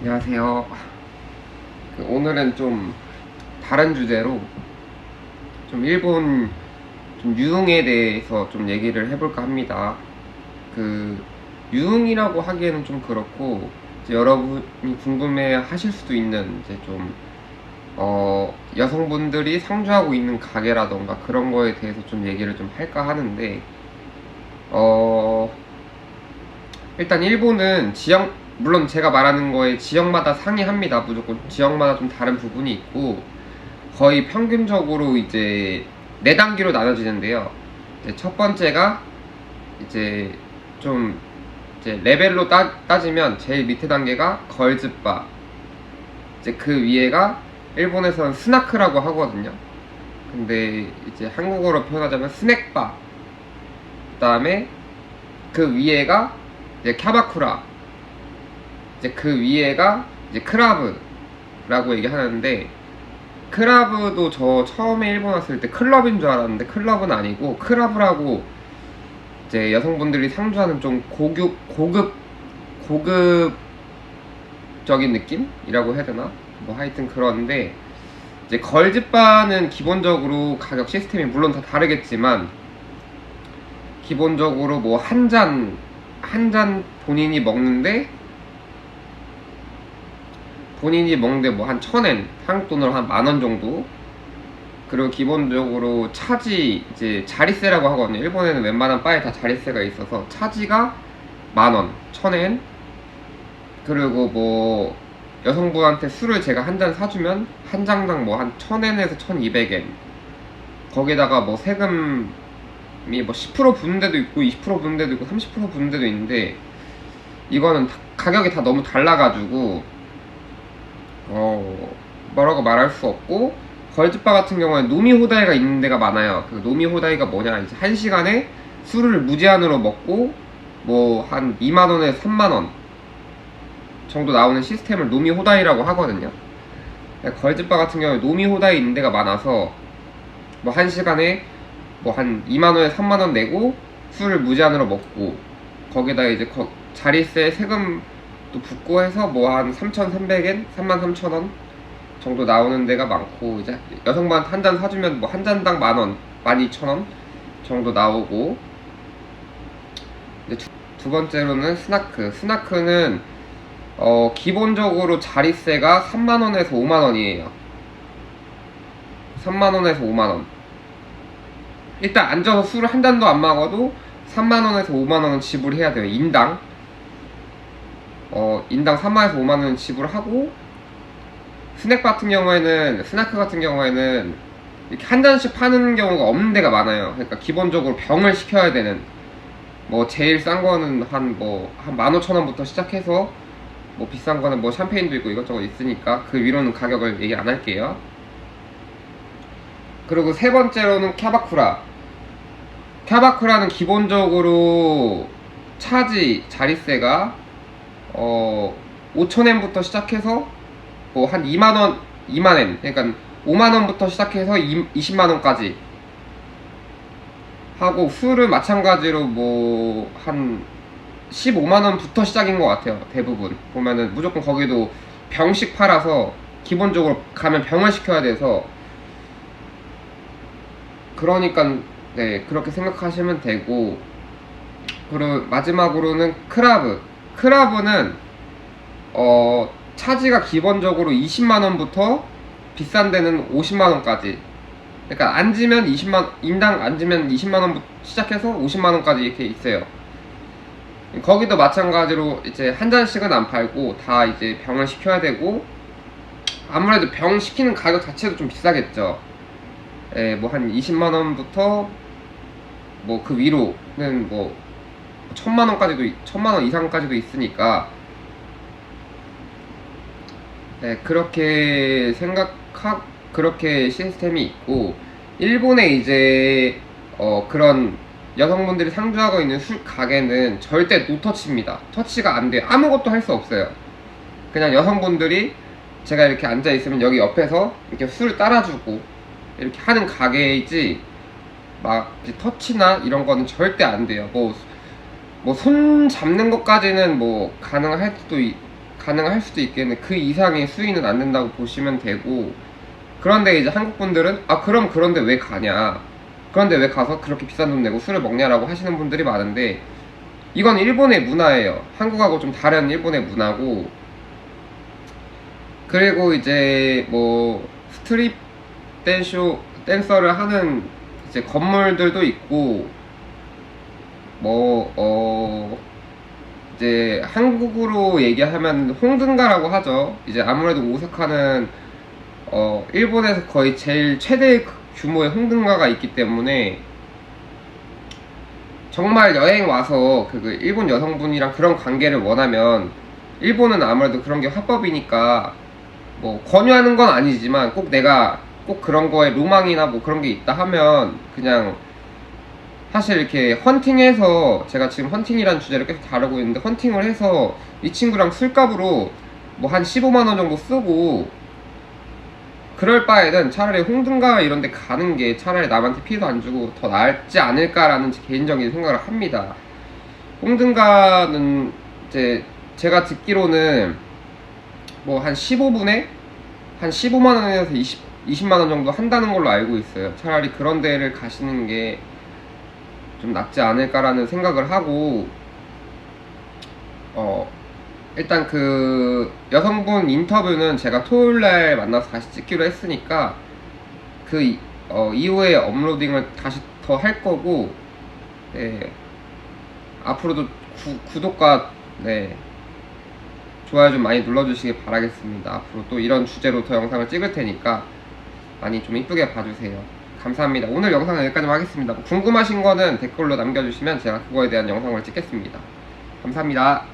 안녕하세요. 오늘은 좀 다른 주제로 좀 일본 좀 유흥에 대해서 좀 얘기를 해볼까 합니다. 그 유흥이라고 하기에는 좀 그렇고 이제 여러분이 궁금해 하실 수도 있는 이제 좀 여성분들이 상주하고 있는 가게라던가 그런 거에 대해서 좀 얘기를 좀 할까 하는데 어 일단 일본은 물론 제가 말하는 거에 지역마다 상이합니다. 무조건 지역마다 좀 다른 부분이 있고 거의 평균적으로 이제 4단계로 나눠지는데요. 이제 첫 번째가 이제 좀 이제 레벨로 따지면 제일 밑에 단계가 걸즈바, 이제 그 위에가 일본에서는 스나크라고 하거든요. 근데 이제 한국어로 표현하자면 스낵바, 그 다음에 그 위에가 이제 캬바쿠라, 이제 그 위에가 이제 크라브라고 얘기하는데, 크라브도 저 처음에 일본 왔을 때 클럽인 줄 알았는데 클럽은 아니고 크라브라고 이제 여성분들이 상주하는 좀 고급적인 느낌이라고 해야 되나? 뭐 하여튼 그런데 이제 걸즈바는 기본적으로 가격 시스템이 물론 다 다르겠지만 기본적으로 뭐 한 잔 본인이 먹는데 뭐 한 1,000엔, 한국 돈으로 한 10,000원 정도. 그리고 기본적으로 차지, 이제 자리세라고 하거든요. 일본에는 웬만한 바에 다 자리세가 있어서 차지가 10,000원, 1,000엔. 그리고 뭐 여성분한테 술을 제가 한 잔 사주면 한 장당 뭐 한 1,000엔에서 1,200엔. 거기다가 뭐 세금이 뭐 10% 붙는 데도 있고 20% 붙는 데도 있고 30% 붙는 데도 있는데, 이거는 가격이 다 너무 달라가지고 뭐라고 말할 수 없고, 걸즈바 같은 경우에 노미호다이가 있는 데가 많아요. 그 노미호다이가 뭐냐, 이제 1시간에 술을 무제한으로 먹고 뭐 한 2만원에서 3만원 정도 나오는 시스템을 노미호다이라고 하거든요. 걸즈바 같은 경우에 노미호다이 있는 데가 많아서 뭐 1시간에 뭐 한 2만원에 3만원 내고 술을 무제한으로 먹고, 거기다 이제 자리세 세금도 붙고 해서 뭐 한 3,300엔? 33,000원 정도 나오는 데가 많고, 이제 여성분한테 한 잔 사주면 뭐 한 잔당 10,000원, 12,000원 정도 나오고. 이제 두 번째로는 스나크는 기본적으로 자리세가 3만원에서 5만원이에요 3만원에서 5만원. 일단 앉아서 술을 한 잔도 안 먹어도 3만원에서 5만원은 지불해야 돼요. 인당 3만에서 5만원은 지불하고, 스나크 같은 경우에는 이렇게 한 잔씩 파는 경우가 없는 데가 많아요. 그러니까 기본적으로 병을 시켜야 되는, 뭐 제일 싼 거는 한 15,000원부터 시작해서 뭐 비싼 거는 뭐 샴페인도 있고 이것저것 있으니까 그 위로는 가격을 얘기 안 할게요. 그리고 세 번째로는 캬바쿠라는 기본적으로 자리세가 5,000엔부터 시작해서 뭐 한 2만엔, 그러니까 5만원부터 시작해서 20만원까지 하고, 술은 마찬가지로 뭐 한 15만원부터 시작인 것 같아요. 대부분 보면은 무조건 거기도 병씩 팔아서 기본적으로 가면 병을 시켜야 돼서, 그러니까 네, 그렇게 생각하시면 되고. 그리고 마지막으로는 크라브는 차지가 기본적으로 20만원부터 비싼 데는 50만원까지. 그러니까 인당 앉으면 20만원부터 시작해서 50만원까지 이렇게 있어요. 거기도 마찬가지로 이제 한 잔씩은 안 팔고 다 이제 병을 시켜야 되고, 아무래도 병 시키는 가격 자체도 좀 비싸겠죠. 뭐 한 20만원부터 뭐 그 위로는 뭐 1,000만원 이상까지도 있으니까, 네, 그렇게 시스템이 있고. 일본에 이제 그런 여성분들이 상주하고 있는 술 가게는 절대 노터치입니다. 터치가 안 돼요. 아무것도 할 수 없어요. 그냥 여성분들이 제가 이렇게 앉아 있으면 여기 옆에서 이렇게 술을 따라주고 이렇게 하는 가게이지, 막 터치나 이런 거는 절대 안 돼요. 뭐 손 잡는 것까지는 뭐 가능할 수도 있겠는데 그 이상의 수위는 안 된다고 보시면 되고, 그런데 이제 한국 분들은 그럼 그런데 왜 가냐, 그런데 왜 가서 그렇게 비싼 돈 내고 술을 먹냐라고 하시는 분들이 많은데, 이건 일본의 문화예요. 한국하고 좀 다른 일본의 문화고, 그리고 이제 뭐 스트릿 댄서를 하는 이제 건물들도 있고, 이제 한국으로 얘기하면 홍등가라고 하죠. 이제 아무래도 오사카는 일본에서 거의 제일 최대 규모의 홍등가가 있기 때문에, 정말 여행 와서 그 일본 여성분이랑 그런 관계를 원하면, 일본은 아무래도 그런 게 화법이니까 뭐 권유하는 건 아니지만, 꼭 내가 꼭 그런 거에 로망이나 뭐 그런 게 있다 하면 그냥, 사실 이렇게 헌팅해서, 제가 지금 헌팅이라는 주제를 계속 다루고 있는데, 헌팅을 해서 이 친구랑 술값으로 뭐 한 15만원 정도 쓰고 그럴 바에는 차라리 홍등가 이런 데 가는 게 차라리 남한테 피해도 안 주고 더 낫지 않을까라는 개인적인 생각을 합니다. 홍등가는 이제 제가 듣기로는 뭐 한 15분에 한 15만원에서 20만원 정도 한다는 걸로 알고 있어요. 차라리 그런 데를 가시는 게 좀 낫지 않을까라는 생각을 하고, 일단 그 여성분 인터뷰는 제가 토요일날 만나서 다시 찍기로 했으니까 그 이후에 업로딩을 다시 더 할 거고, 네, 앞으로도 구독과 좋아요 좀 많이 눌러주시기 바라겠습니다. 앞으로 또 이런 주제로 더 영상을 찍을 테니까 많이 좀 이쁘게 봐주세요. 감사합니다. 오늘 영상은 여기까지만 하겠습니다. 궁금하신 거는 댓글로 남겨주시면 제가 그거에 대한 영상을 찍겠습니다. 감사합니다.